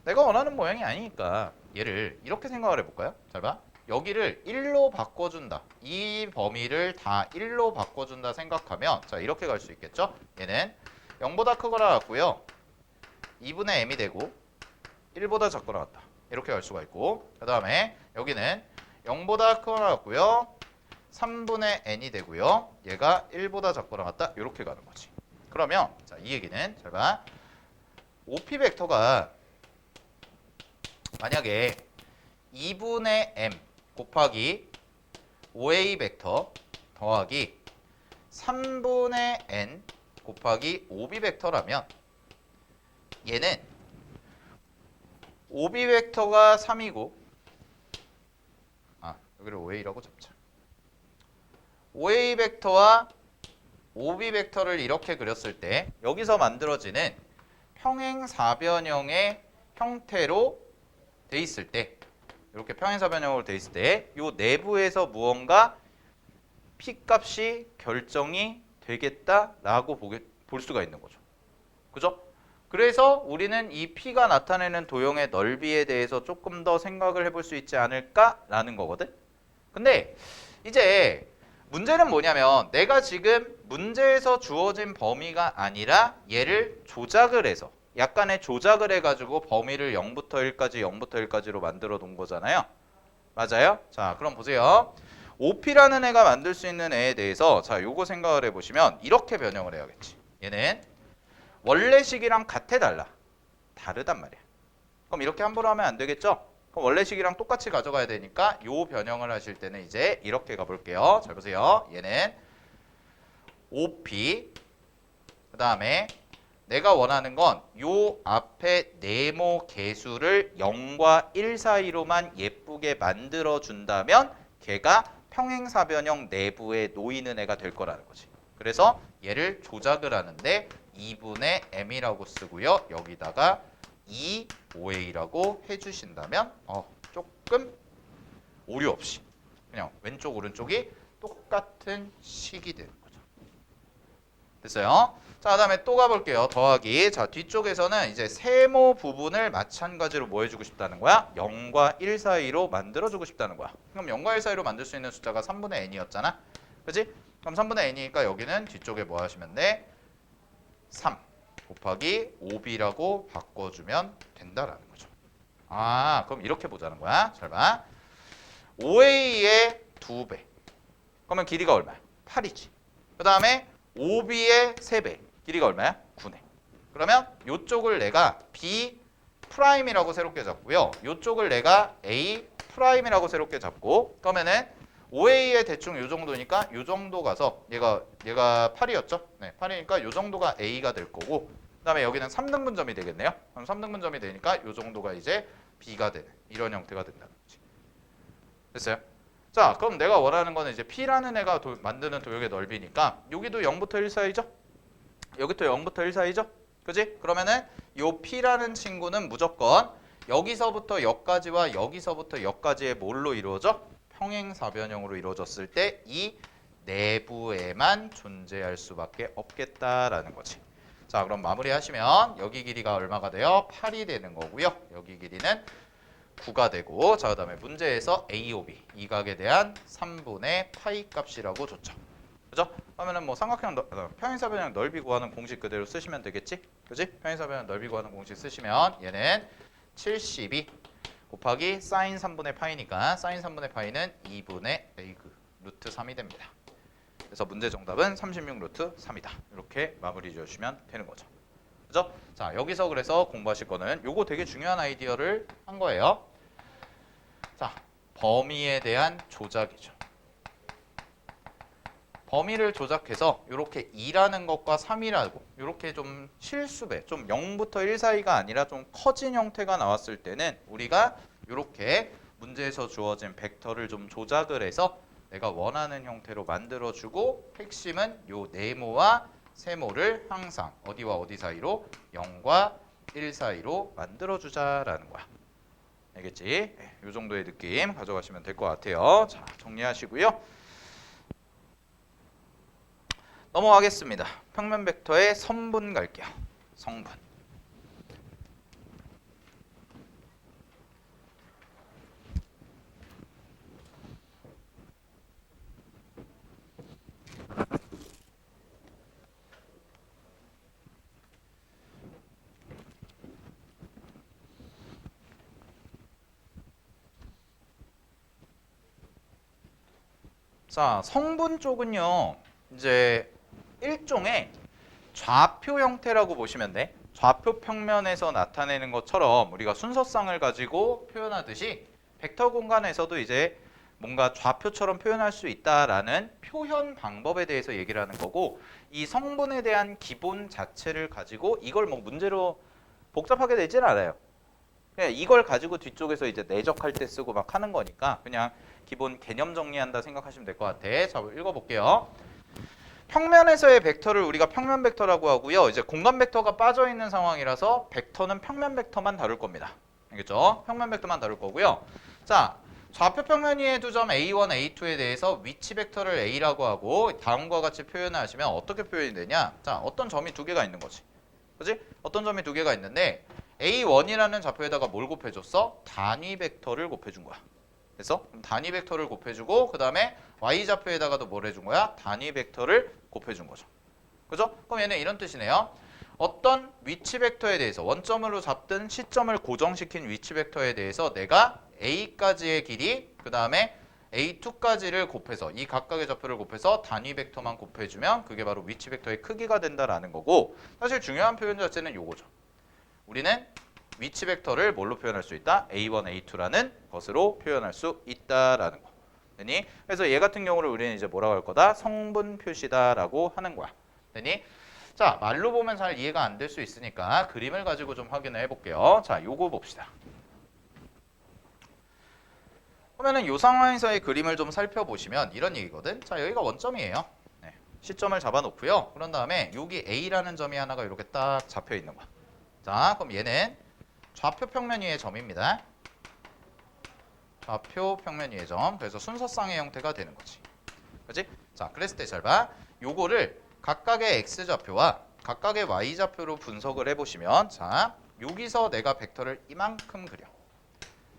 내가 원하는 모양이 아니니까 얘를 이렇게 생각을 해볼까요? 잘 봐. 여기를 1로 바꿔준다. 이 범위를 다 1로 바꿔준다 생각하면 자 이렇게 갈 수 있겠죠? 얘는 0보다 크거나 같고요. 2분의 m이 되고 1보다 작거나 같다. 이렇게 갈 수가 있고 그 다음에 여기는 0보다 크거나 같고요. 3분의 n이 되고요. 얘가 1보다 작거나 같다. 이렇게 가는 거지. 그러면 자, 이 얘기는 잘 봐. OP 벡터가 만약에 2분의 m 곱하기 OA 벡터 더하기 3분의 n 곱하기 OB 벡터라면 얘는 OB 벡터가 3이고 여기를 OA라고 잡자. OA 벡터와 OB 벡터를 이렇게 그렸을 때 여기서 만들어지는 평행사변형의 형태로 돼 있을 때 이렇게 평행사변형으로 돼 있을 때 이 내부에서 무언가 P 값이 결정이 되겠다라고 볼 수가 있는 거죠. 그죠? 그래서 우리는 이 P가 나타내는 도형의 넓이에 대해서 조금 더 생각을 해볼 수 있지 않을까라는 거거든. 근데 이제 문제는 뭐냐면 내가 지금 문제에서 주어진 범위가 아니라 얘를 조작을 해서 약간의 조작을 해가지고 범위를 0부터 1까지 0부터 1까지로 만들어 놓은 거잖아요. 맞아요? 자, 그럼 보세요. OP라는 애가 만들 수 있는 애에 대해서 자, 요거 생각을 해보시면 이렇게 변형을 해야겠지. 얘는 원래식이랑 같아 달라? 다르단 말이야. 그럼 이렇게 함부로 하면 안 되겠죠? 그럼 원래식이랑 똑같이 가져가야 되니까 요 변형을 하실 때는 이제 이렇게 가볼게요. 잘 보세요. 얘는 OP 그 다음에 내가 원하는 건 요 앞에 네모 개수를 0과 1 사이로만 예쁘게 만들어 준다면 걔가 평행사변형 내부에 놓이는 애가 될 거라는 거지. 그래서 얘를 조작을 하는데 2분의 m이라고 쓰고요. 여기다가 2OA라고 해주신다면 조금 오류 없이 그냥 왼쪽 오른쪽이 똑같은 식이 되는 거죠. 됐어요? 자, 그다음에 또 가볼게요. 더하기. 자, 뒤쪽에서는 이제 세모 부분을 마찬가지로 뭐 해주고 싶다는 거야? 0과 1 사이로 만들어주고 싶다는 거야. 그럼 0과 1 사이로 만들 수 있는 숫자가 3분의 n이었잖아. 그치? 그럼 3분의 n이니까 여기는 뒤쪽에 뭐 하시면 돼? 3 곱하기 5b라고 바꿔주면 된다라는 거죠. 그럼 이렇게 보자는 거야. 잘 봐. 5a의 2배. 그러면 길이가 얼마야? 8이지. 그 다음에 5b의 3배. 길이가 얼마야? 9네. 그러면 이쪽을 내가 b 프라임이라고 새롭게 잡고요. 이쪽을 내가 a 프라임이라고 새롭게 잡고 그러면은 OA에 대충 요 정도니까 요 정도 가서 얘가 8이었죠? 네, 8이니까 요 정도가 A가 될 거고 그다음에 여기는 3등분점이 되겠네요. 그럼 3등분점이 되니까 요 정도가 이제 B가 되는 이런 형태가 된다는 거지. 됐어요? 자, 그럼 내가 원하는 거는 이제 P라는 애가 만드는 도형의 넓이니까 여기도 0부터 1 사이죠? 여기도 0부터 1 사이죠? 그지? 그러면은 요 P라는 친구는 무조건 여기서부터 여기까지와 여기서부터 여기까지의 뭘로 이루어져? 평행사변형으로 이루어졌을 때 이 내부에만 존재할 수밖에 없겠다라는 거지. 자, 그럼 마무리하시면 여기 길이가 얼마가 돼요? 8이 되는 거고요. 여기 길이는 9가 되고 자, 그다음에 문제에서 AOB 이 각에 대한 3분의 파이 값이라고 줬죠. 그죠? 그러면은 뭐 삼각형 평행사변형 넓이 구하는 공식 그대로 쓰시면 되겠지? 그지? 평행사변형 넓이 구하는 공식 쓰시면 얘는 72 곱하기 사인 3분의 파이니까 사인 3분의 파이는 2분의 레이그 루트 3이 됩니다. 그래서 문제 정답은 36 루트 3이다. 이렇게 마무리 지어주시면 되는 거죠. 그죠? 자, 여기서 그래서 공부하실 거는 요거 되게 중요한 아이디어를 한 거예요. 자, 범위에 대한 조작이죠. 범위를 조작해서 이렇게 2라는 것과 3이라고 이렇게 좀 실수배, 좀 0부터 1 사이가 아니라 좀 커진 형태가 나왔을 때는 우리가 이렇게 문제에서 주어진 벡터를 좀 조작을 해서 내가 원하는 형태로 만들어주고 핵심은 요 네모와 세모를 항상 어디와 어디 사이로 0과 1 사이로 만들어주자라는 거야. 알겠지? 네, 요 정도의 느낌 가져가시면 될 것 같아요. 자, 정리하시고요. 넘어가겠습니다. 평면 벡터의 선분 갈게요. 성분. 자, 성분 쪽은요. 이제 일종의 좌표 형태라고 보시면 돼. 좌표 평면에서 나타내는 것처럼 우리가 순서상을 가지고 표현하듯이 벡터 공간에서도 이제 뭔가 좌표처럼 표현할 수 있다라는 표현 방법에 대해서 얘기를 하는 거고 이 성분에 대한 기본 자체를 가지고 이걸 뭐 문제로 복잡하게 되지는 않아요. 그냥 이걸 가지고 뒤쪽에서 이제 내적할 때 쓰고 막 하는 거니까 그냥 기본 개념 정리한다 생각하시면 될 것 같아. 자, 읽어볼게요. 평면에서의 벡터를 우리가 평면 벡터라고 하고요. 이제 공간 벡터가 빠져 있는 상황이라서 벡터는 평면 벡터만 다룰 겁니다. 알겠죠? 평면 벡터만 다룰 거고요. 자, 좌표 평면 위의 두 점 A1, A2에 대해서 위치 벡터를 A라고 하고 다음과 같이 표현을 하시면 어떻게 표현이 되냐? 자, 어떤 점이 두 개가 있는 거지. 그지? 어떤 점이 두 개가 있는데 A1이라는 좌표에다가 뭘 곱해줬어? 단위 벡터를 곱해준 거야. 그래서 단위 벡터를 곱해주고 그 다음에 y좌표에다가도 뭘 해준 거야? 단위 벡터를 곱해준 거죠. 그죠? 그럼 얘는 이런 뜻이네요. 어떤 위치 벡터에 대해서 원점으로 잡든 시점을 고정시킨 위치 벡터에 대해서 내가 a까지의 길이 그 다음에 a2까지를 곱해서 이 각각의 좌표를 곱해서 단위 벡터만 곱해주면 그게 바로 위치 벡터의 크기가 된다라는 거고 사실 중요한 표현 자체는 요거죠. 우리는 위치 벡터를 뭘로 표현할 수 있다? A1, A2라는 것으로 표현할 수 있다라는 거. 그래서 얘 같은 경우를 우리는 이제 뭐라고 할 거다? 성분 표시다라고 하는 거야. 되니? 자, 말로 보면 잘 이해가 안 될 수 있으니까 그림을 가지고 좀 확인을 해볼게요. 자, 요거 봅시다. 그러면은 요 상황에서의 그림을 좀 살펴보시면 이런 얘기거든. 자, 여기가 원점이에요. 네, 시점을 잡아놓고요. 그런 다음에 여기 A라는 점이 하나가 이렇게 딱 잡혀 있는 거야. 자, 그럼 얘는 좌표 평면 위의 점입니다. 좌표 평면 위의 점. 그래서 순서상의 형태가 되는 거지. 그렇지? 자, 그랬을 때 잘 봐. 요거를 각각의 x좌표와 각각의 y좌표로 분석을 해보시면 자, 여기서 내가 벡터를 이만큼 그려.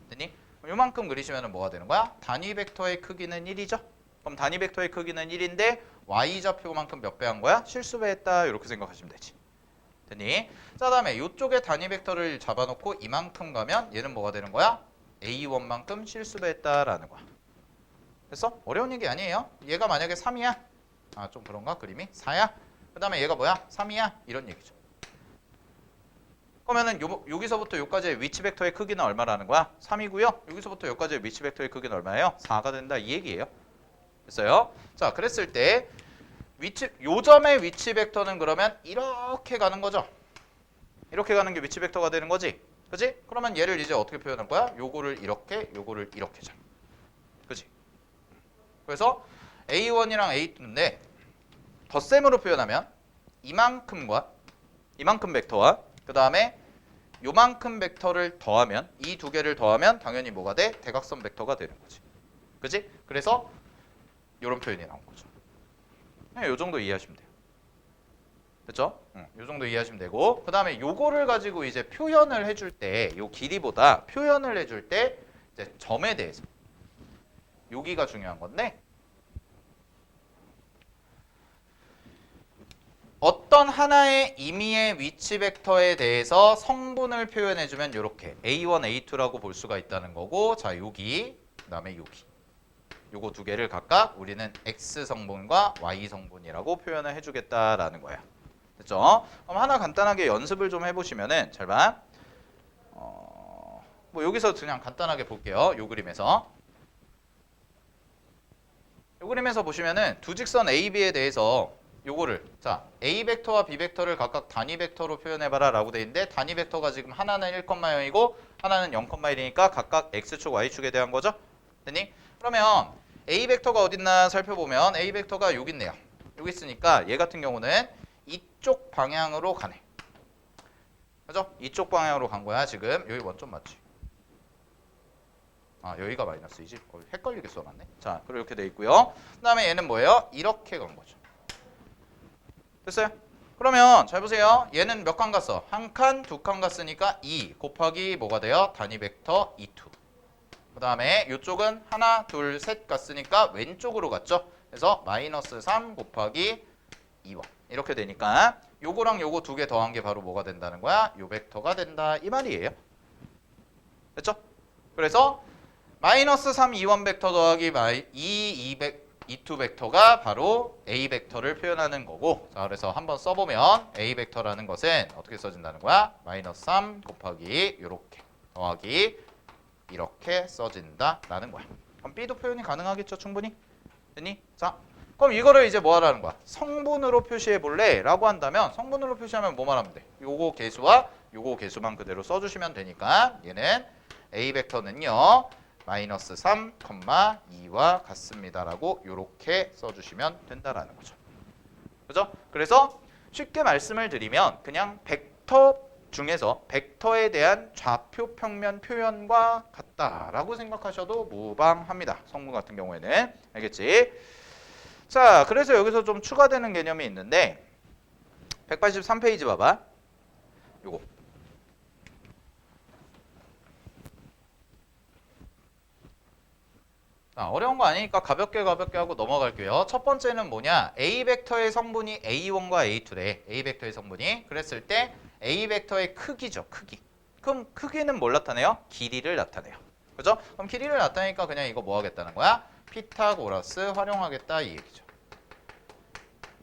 됐니? 요만큼 그리시면 뭐가 되는 거야? 단위 벡터의 크기는 1이죠? 그럼 단위 벡터의 크기는 1인데 y좌표만큼 몇 배 한 거야? 실수배했다. 이렇게 생각하시면 되지. 됐니? 자, 다음에 이쪽에 단위 벡터를 잡아놓고 이만큼 가면 얘는 뭐가 되는 거야? A1만큼 실수배했다라는 거야. 됐어? 어려운 얘기 아니에요. 얘가 만약에 3이야. 아, 좀 그런가? 그림이? 4야? 그 다음에 얘가 뭐야? 3이야? 이런 얘기죠. 그러면은 여기서부터 여기까지의 위치 벡터의 크기는 얼마라는 거야? 3이고요. 여기서부터 여기까지의 위치 벡터의 크기는 얼마예요? 4가 된다 이 얘기예요. 됐어요? 자, 그랬을 때 요점의 위치 벡터는 그러면 이렇게 가는 거죠. 이렇게 가는 게 위치 벡터가 되는 거지. 그지? 그러면 얘를 이제 어떻게 표현할 거야? 요거를 이렇게 자. 그지? 그래서 A1이랑 A2인데 덧셈으로 표현하면 이만큼과 이만큼 벡터와 그 다음에 요만큼 벡터를 더하면 이 두 개를 더하면 당연히 뭐가 돼? 대각선 벡터가 되는 거지. 그지? 그래서 이런 표현이 나온 거죠. 요 정도 이해하시면 돼요. 됐죠? 요 정도 이해하시면 되고 그 다음에 요거를 가지고 이제 표현을 해줄 때 요 길이보다 표현을 해줄 때 이제 점에 대해서 여기가 중요한 건데 어떤 하나의 임의의 위치 벡터에 대해서 성분을 표현해주면 이렇게 A1, A2라고 볼 수가 있다는 거고 자 여기 그 다음에 여기 요거 두 개를 각각 우리는 X 성분과 Y 성분이라고 표현을 해주겠다라는 거야. 됐죠? 그럼 하나 간단하게 연습을 좀 해보시면은 잘 봐. 뭐 여기서 그냥 간단하게 볼게요. 요 그림에서 보시면은 두 직선 A, B에 대해서 요거를 자 A 벡터와 B 벡터를 각각 단위 벡터로 표현해봐라 라고 돼 있는데 단위 벡터가 지금 하나는 1,0이고 하나는 0,1이니까 각각 X축, Y축에 대한 거죠. 됐니? 그러면 A 벡터가 어딨나 살펴보면 A 벡터가 여기 있네요. 여기 있으니까 얘 같은 경우는 이쪽 방향으로 가네. 그죠? 이쪽 방향으로 간 거야 지금. 여기 원점 맞지? 아 여기가 마이너스이지? 헷갈리게 써놨네. 자 그리고 이렇게 돼 있고요. 그 다음에 얘는 뭐예요? 이렇게 간 거죠. 됐어요? 그러면 잘 보세요. 얘는 몇 칸 갔어? 한 칸, 두 칸 갔으니까 2 곱하기 뭐가 돼요? 단위 벡터 E2. 그 다음에 이쪽은 하나, 둘, 셋 갔으니까 왼쪽으로 갔죠? 그래서 마이너스 3 곱하기 2번 이렇게 되니까 요거랑 요거 두 개 더한 게 바로 뭐가 된다는 거야? 요 벡터가 된다 이 말이에요. 됐죠? 그래서 마이너스 3, 2번 벡터 더하기 2 벡터가 바로 A 벡터를 표현하는 거고 자 그래서 한번 써보면 A 벡터라는 것은 어떻게 써진다는 거야? 마이너스 3 곱하기 요렇게 더하기 이렇게 써진다라는 거야. 그럼 B도 표현이 가능하겠죠 충분히? 됐니? 자 그럼 이거를 이제 뭐 하라는 거야? 성분으로 표시해 볼래? 라고 한다면 성분으로 표시하면 뭐 말하면 돼? 요거 개수와 요거 개수만 그대로 써주시면 되니까 얘는 A 벡터는요 마이너스 3, 2와 같습니다라고 요렇게 써주시면 된다라는 거죠. 그죠? 그래서 쉽게 말씀을 드리면 그냥 벡터 중에서 벡터에 대한 좌표 평면 표현과 같다라고 생각하셔도 무방합니다. 성분 같은 경우에는 알겠지? 자, 그래서 여기서 좀 추가되는 개념이 있는데 183페이지 봐봐. 요거. 자, 어려운 거 아니니까 가볍게 하고 넘어갈게요. 첫 번째는 뭐냐? A 벡터의 성분이 A1과 A2래. A 벡터의 성분이. 그랬을 때 A 벡터의 크기죠. 크기. 그럼 크기는 뭘 나타내요? 길이를 나타내요. 그죠? 그럼 길이를 나타내니까 그냥 이거 뭐 하겠다는 거야? 피타고라스 활용하겠다 이 얘기죠.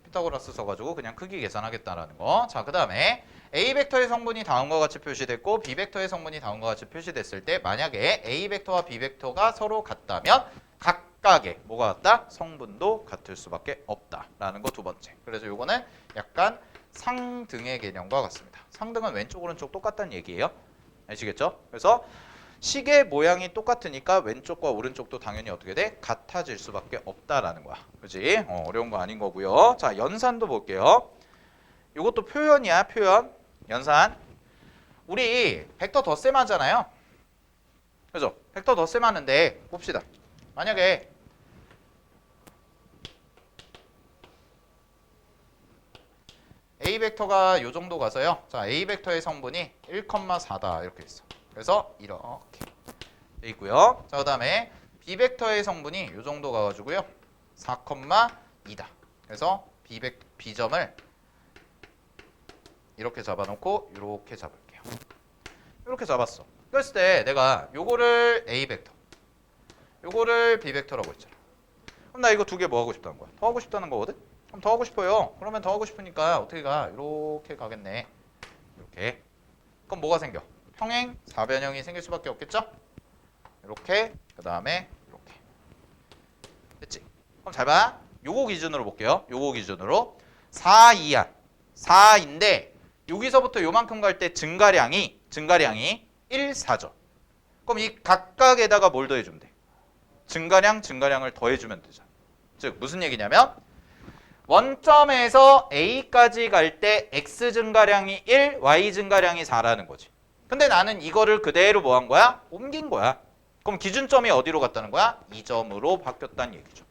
피타고라스 써가지고 그냥 크기 계산하겠다라는 거. 자, 그 다음에 A 벡터의 성분이 다음과 같이 표시됐고 B 벡터의 성분이 다음과 같이 표시됐을 때 만약에 A 벡터와 B 벡터가 서로 같다면 각각의 뭐가 같다? 성분도 같을 수밖에 없다라는 거 두 번째. 그래서 요거는 약간 상등의 개념과 같습니다. 상등은 왼쪽 오른쪽 똑같다는 얘기예요. 아시겠죠? 그래서 식의 모양이 똑같으니까 왼쪽과 오른쪽도 당연히 어떻게 돼? 같아질 수밖에 없다라는 거야. 그지? 어려운 거 아닌 거고요. 자, 연산도 볼게요. 이것도 표현이야, 표현. 연산. 우리 벡터 덧셈 하잖아요. 그죠? 벡터 덧셈 하는데 봅시다. 만약에 A 벡터가 요 정도 가서요. 자, A 벡터의 성분이 1,4다 이렇게 있어. 그래서 이렇게 돼 있고요. 자, 그다음에 B 벡터의 성분이 요 정도 가가지고요. 4,2다. 그래서 B점을 이렇게 잡아놓고 이렇게 잡을게요. 이렇게 잡았어. 그랬을 때 내가 요거를 A 벡터, 요거를 B 벡터라고 했잖아. 그럼 나 이거 두 개 뭐 하고 싶다는 거야? 더 하고 싶다는 거거든? 그럼 더 하고 싶어요. 그러면 더 하고 싶으니까 어떻게 가? 이렇게 가겠네. 이렇게. 그럼 뭐가 생겨? 평행 사변형이 생길 수밖에 없겠죠? 이렇게 그 다음에 이렇게. 됐지? 그럼 잘 봐. 요거 기준으로 볼게요. 요거 기준으로 4, 2야. 4인데 여기서부터 요만큼 갈 때 증가량이 1, 4죠. 그럼 이 각각에다가 뭘 더해주면 돼? 증가량을 더해주면 되잖아. 즉 무슨 얘기냐면 원점에서 A까지 갈 때 X 증가량이 1, Y 증가량이 4라는 거지. 근데 나는 이거를 그대로 뭐 한 거야? 옮긴 거야. 그럼 기준점이 어디로 갔다는 거야? 2점으로 바뀌었다는 얘기죠.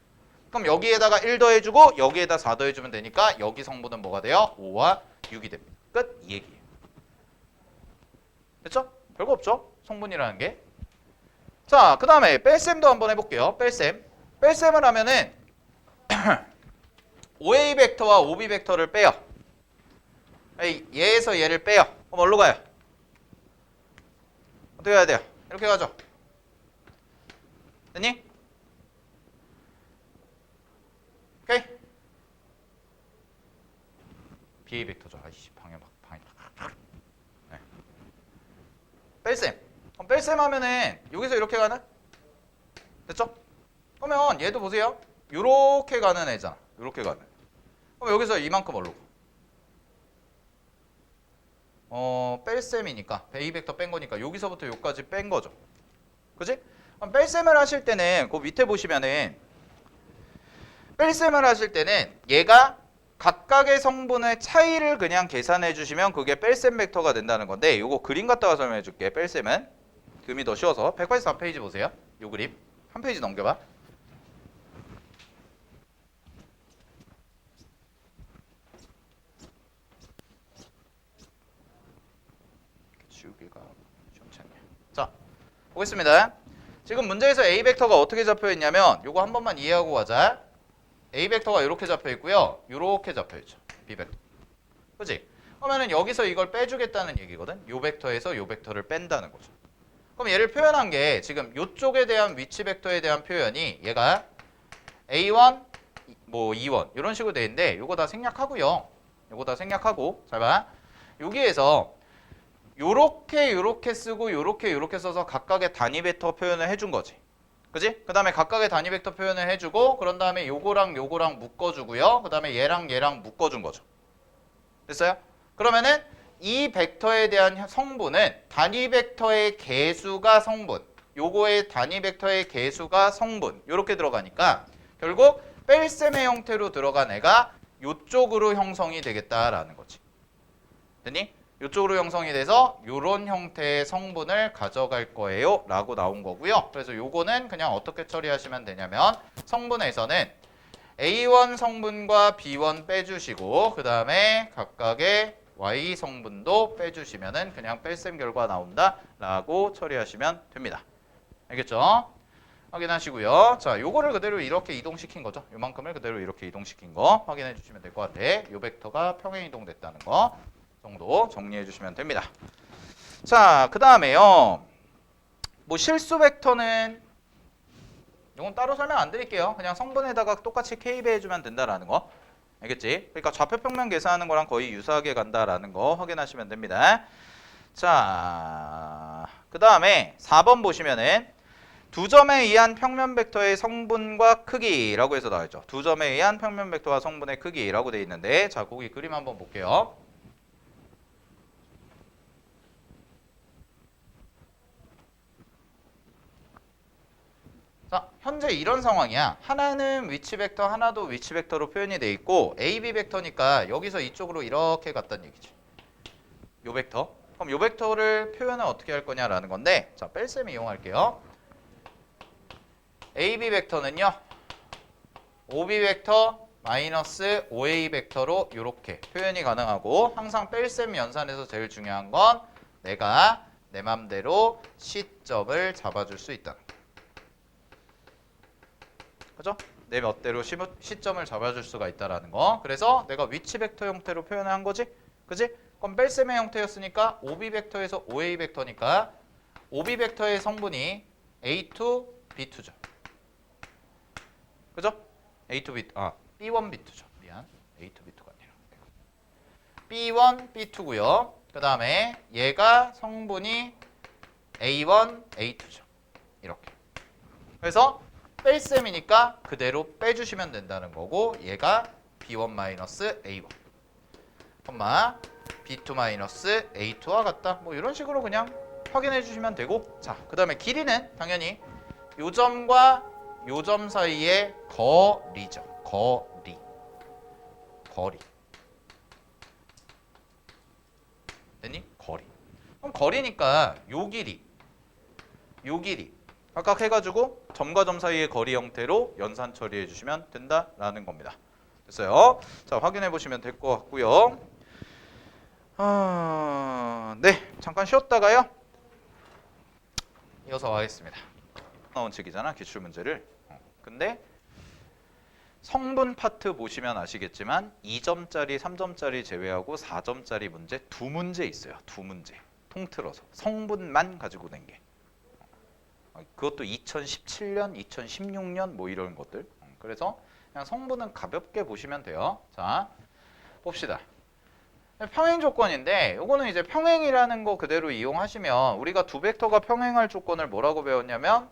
그럼 여기에다가 1 더해주고 여기에다 4 더해주면 되니까 여기 성분은 뭐가 돼요? 5와 6이 됩니다. 끝. 이 얘기예요. 됐죠? 별거 없죠? 성분이라는 게. 자, 그 다음에 뺄셈도 한번 해볼게요. 뺄셈을 하면은 OA 벡터와 OB 벡터를 빼요. 얘에서 얘를 빼요. 그럼 어디로 가요? 어떻게 해야 돼요? 이렇게 가죠. 됐니? 오케이? BA 벡터죠. 아이씨, 방해. 네. 뺄셈. 그럼 뺄셈 하면은 여기서 이렇게 가는? 됐죠? 그러면 얘도 보세요. 요렇게 가는 애잖아. 요렇게 가는. 그럼 여기서 이만큼 얼로 뺄셈이니까 A 벡터 뺀 거니까 여기서부터 여기까지 뺀 거죠. 그지? 그럼 뺄셈을 하실 때는 그 밑에 보시면은 뺄셈을 하실 때는 얘가 각각의 성분의 차이를 그냥 계산해 주시면 그게 뺄셈 벡터가 된다는 건데 요거 그림 갖다가 설명해 줄게. 뺄셈은 그림이 더 쉬워서 184페이지 보세요. 요 그림 한 페이지 넘겨봐. 지우개가 시원찮네. 자, 보겠습니다. 지금 문제에서 A 벡터가 어떻게 잡혀 있냐면 요거 한 번만 이해하고 가자. A 벡터가 이렇게 잡혀 있고요. 이렇게 잡혀 있죠. B 벡터. 그렇지? 그러면은 여기서 이걸 빼주겠다는 얘기거든. 요 벡터에서 요 벡터를 뺀다는 거죠. 그럼 얘를 표현한 게 지금 요쪽에 대한 위치 벡터에 대한 표현이 얘가 A1, 뭐 E1 이런 식으로 돼 있는데 요거 다 생략하고요. 요거 다 생략하고 잘 봐. 여기에서 요렇게 쓰고 요렇게 써서 각각의 단위 벡터 표현을 해준 거지. 그지? 그 다음에 각각의 단위 벡터 표현을 해주고 그런 다음에 요거랑 묶어주고요. 그 다음에 얘랑 묶어준 거죠. 됐어요? 그러면은 이 벡터에 대한 성분은 단위 벡터의 개수가 성분, 요거의 단위 벡터의 개수가 성분 요렇게 들어가니까 결국 뺄셈의 형태로 들어간 애가 요쪽으로 형성이 되겠다라는 거지. 됐니? 이쪽으로 형성이 돼서 이런 형태의 성분을 가져갈 거예요 라고 나온 거고요. 그래서 요거는 그냥 어떻게 처리하시면 되냐면 성분에서는 A1 성분과 B1 빼주시고 그 다음에 각각의 Y 성분도 빼주시면은 그냥 뺄셈 결과 나온다 라고 처리하시면 됩니다. 알겠죠? 확인하시고요. 자, 요거를 그대로 이렇게 이동시킨 거죠. 요만큼을 그대로 이렇게 이동시킨 거 확인해 주시면 될 것 같아. 요 벡터가 평행 이동됐다는 거 정도 정리해 주시면 됩니다. 자, 그 다음에요. 뭐 실수 벡터는 이건 따로 설명 안 드릴게요. 그냥 성분에다가 똑같이 K배 해주면 된다라는 거. 알겠지? 그러니까 좌표평면 계산하는 거랑 거의 유사하게 간다라는 거 확인하시면 됩니다. 자, 그 다음에 4번 보시면은 두 점에 의한 평면 벡터의 성분과 크기라고 해서 나와있죠. 두 점에 의한 평면 벡터와 성분의 크기라고 돼 있는데 자, 거기 그림 한번 볼게요. 자, 현재 이런 상황이야. 하나는 위치 벡터, 하나도 위치 벡터로 표현이 돼 있고 AB 벡터니까 여기서 이쪽으로 이렇게 갔다는 얘기지. 요 벡터. 그럼 요 벡터를 표현을 어떻게 할 거냐라는 건데 자, 뺄셈 이용할게요. AB 벡터는요. OB 벡터 마이너스 OA 벡터로 이렇게 표현이 가능하고 항상 뺄셈 연산에서 제일 중요한 건 내가 내 맘대로 시점을 잡아줄 수 있다. 그죠? 내 멋대로 시점을 잡아줄 수가 있다라는 거. 그래서 내가 위치 벡터 형태로 표현을 한 거지. 그지? 그럼 뺄셈의 형태였으니까 OB 벡터에서 OA 벡터니까 OB 벡터의 성분이 A2, B2죠. 그죠? A2, B2, B1, B2죠. 미안. A2, B2가 아니라. B1, B2고요. 그 다음에 얘가 성분이 A1, A2죠. 이렇게. 그래서 뺄셈이니까 그대로 빼주시면 된다는 거고 얘가 B1-A1 콤마 B2-A2와 같다. 뭐 이런 식으로 그냥 확인해 주시면 되고 자, 그 다음에 길이는 당연히 요 점과 요 점 사이의 거리죠. 거리 됐니? 거리. 그럼 거리니까 요 길이 각각 해가지고 점과 점 사이의 거리 형태로 연산 처리해 주시면 된다라는 겁니다. 됐어요? 자, 확인해 보시면 될 것 같고요. 네, 잠깐 쉬었다가요. 이어서 하겠습니다. 나온 책이잖아, 기출 문제를. 근데 성분 파트 보시면 아시겠지만 2점짜리, 3점짜리 제외하고 4점짜리 문제 두 문제 있어요. 두 문제. 통틀어서 성분만 가지고 낸 게. 그것도 2017년, 2016년 뭐 이런 것들. 그래서 그냥 성분은 가볍게 보시면 돼요. 자, 봅시다. 평행 조건인데 요거는 이제 평행이라는 거 그대로 이용하시면 우리가 두 벡터가 평행할 조건을 뭐라고 배웠냐면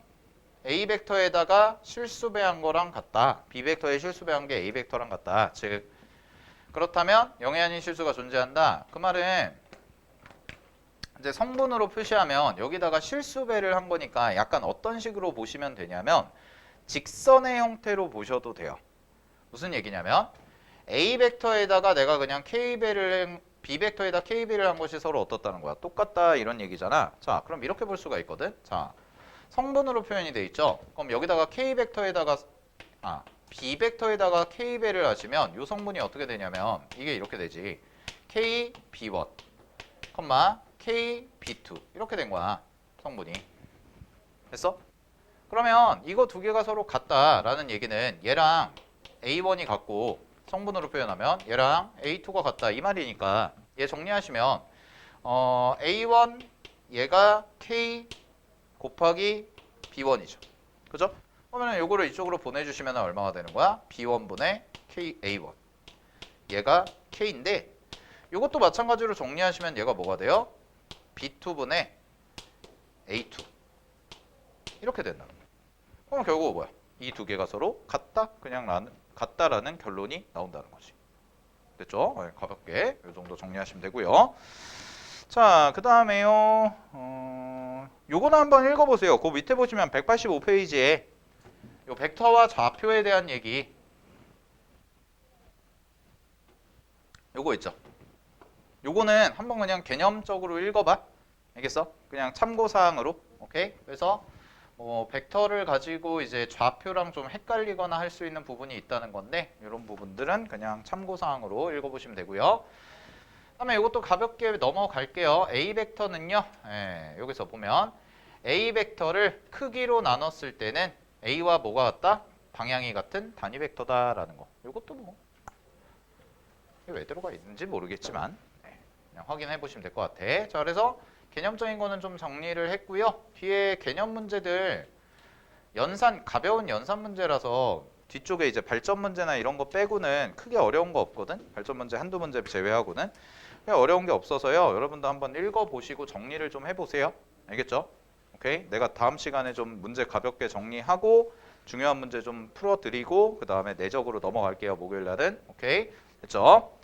A 벡터에다가 실수 배한 거랑 같다. B 벡터에 실수 배한 게 A 벡터랑 같다. 즉 그렇다면 영의 아닌 실수가 존재한다. 그 말은 이제 성분으로 표시하면 여기다가 실수 배를 한 거니까 약간 어떤 식으로 보시면 되냐면 직선의 형태로 보셔도 돼요. 무슨 얘기냐면 A 벡터에다가 내가 그냥 K배를 B 벡터에다 K배를 한 것이 서로 어떻다는 거야? 똑같다 이런 얘기잖아. 자, 그럼 이렇게 볼 수가 있거든. 자, 성분으로 표현이 돼 있죠. 그럼 여기다가 K 벡터에다가 B 벡터에다가 K배를 하시면 이 성분이 어떻게 되냐면 이게 이렇게 되지. KB1, KB2 이렇게 된 거야. 성분이. 됐어? 그러면 이거 두 개가 서로 같다라는 얘기는 얘랑 A1이 같고 성분으로 표현하면 얘랑 A2가 같다 이 말이니까 얘 정리하시면 A1 얘가 K 곱하기 B1이죠. 그죠? 그러면 요거를 이쪽으로 보내주시면 얼마가 되는 거야? B1분의 K A1 얘가 K인데 요것도 마찬가지로 정리하시면 얘가 뭐가 돼요? B2분의 A2 이렇게 된다. 그럼 결국 뭐야? 이 두 개가 서로 같다? 그냥 같다라는 결론이 나온다는 거지. 됐죠? 네, 가볍게 이 정도 정리하시면 되고요. 자, 그 다음에요. 요거는 한번 읽어보세요. 그 밑에 보시면 185페이지에 요 벡터와 좌표에 대한 얘기 요거 있죠. 요거는 한번 그냥 개념적으로 읽어봐. 알겠어? 그냥 참고사항으로. 오케이? 그래서 벡터를 가지고 이제 좌표랑 좀 헷갈리거나 할 수 있는 부분이 있다는 건데 이런 부분들은 그냥 참고사항으로 읽어보시면 되고요. 그다음에 이것도 가볍게 넘어갈게요. A 벡터는요. 여기서 보면 A 벡터를 크기로 나눴을 때는 A와 뭐가 같다? 방향이 같은 단위 벡터다라는 거. 이것도 뭐 이게 왜 들어가 있는지 모르겠지만 그냥 확인해 보시면 될 것 같아. 자, 그래서 개념적인 거는 좀 정리를 했고요. 뒤에 개념 문제들 가벼운 연산 문제라서 뒤쪽에 이제 발전 문제나 이런 거 빼고는 크게 어려운 거 없거든. 발전 문제 한두 문제 제외하고는 어려운 게 없어서요. 여러분도 한번 읽어보시고 정리를 좀 해보세요. 알겠죠? 오케이. 내가 다음 시간에 좀 문제 가볍게 정리하고 중요한 문제 좀 풀어드리고 그 다음에 내적으로 넘어갈게요. 목요일 날은. 오케이. 됐죠?